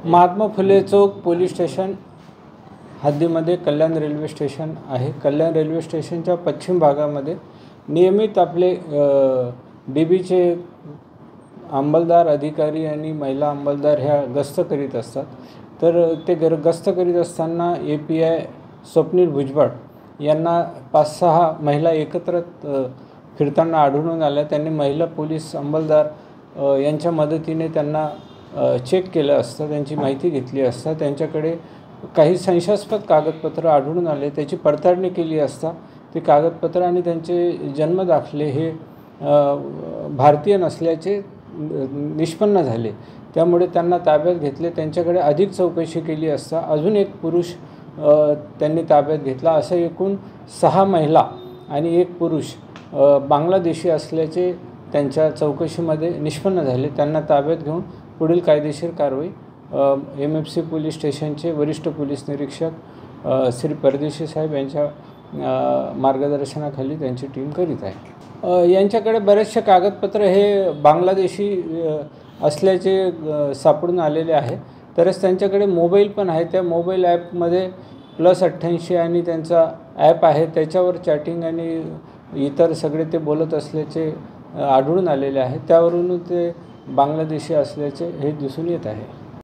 महात्मा फुले चौक police station हद्दीमध्ये कल्याण railway station आहे। कल्याण railway स्टेशनच्या पश्चिम भागामध्ये नियमित आपले डीबीचे अंमलदार अधिकारी आणि महिला अंमलदार ह्या गस्त करीत असतात। तर ते गस्त करीत असताना API स्वप्नील भुजबळ यांना 5-6 महिला एकत्र फिरताना आढळून आल्या। त्यांनी महिला पोलीस अंमलदार यांच्या मदतीने त्यांना चेक केलं असता, त्यांची माहिती घेतली असता, त्यांच्याकडे काही संशयास्पद कागदपत्र आढळून आले। त्याची पडताळणी केली असता ते कागदपत्र आणि त्यांचे जन्मदाखले हे भारतीय नसल्याचे निष्पन्न झाले। त्यामुळे त्यांना ताब्यात घेतले। त्यांच्याकडे अधिक चौकशी केली असता अजून एक पुरुष त्यांनी ताब्यात घेतला। असं एकूण 6 महिला आणि 1 पुरुष बांगलादेशी असल्याचे त्यांच्या चौकशीमध्ये निष्पन्न झाले। त्यांना ताब्यात घेऊन पुढील कायदेशीर कारवाई MFC पोलीस स्टेशनचे वरिष्ठ पोलीस निरीक्षक श्री परदेशी साहेब यांच्या मार्गदर्शनाखाली त्यांची टीम करीत आहे। यांच्याकडे बरेचसे कागदपत्र हे बांगलादेशी असल्याचे सापडून आलेले आहे। तरच त्यांच्याकडे मोबाईल पण आहे। त्या मोबाईल ॲपमध्ये +88 आणि त्यांचा ॲप आहे, त्याच्यावर चॅटिंग आणि इतर सगळे ते बोलत असल्याचे आढळून आलेले आहे। त्यावरून ते बांगलादेशी असल्याचे हे दिसून येत आहे।